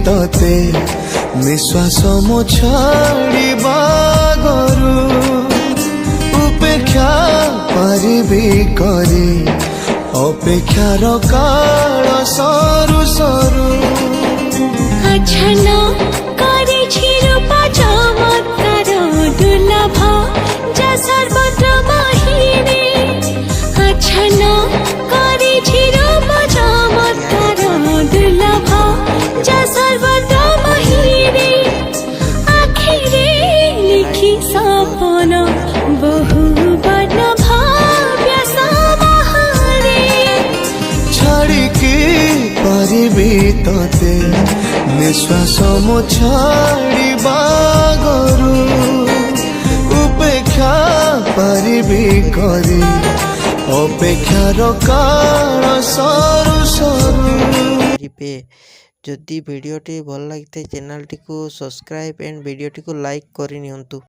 तते निश्वास मो छाड़िबा गरु उपेक्षा पारिबी करी अपेक्षार काल सरू सरू आछन करे रूपा चमत्कार दुर्लभ जा सर्वत्र महिरे आछन करे रूपा चमत्कार दुर्लभ जा सर्वत्र महिरे आखिरे लिखि सपन बहु बड़ भाव्य समाहारे छाड़िकी पारिबी तते निश्वास मो छाड़िबा गरु उपेक्षा पारिबी करी अपेक्षार काल सरू सरू पे जदि भिडियोटी भल लगी चैनल टी को सब्सक्राइब एंड भिडियोटी को लाइक करनी।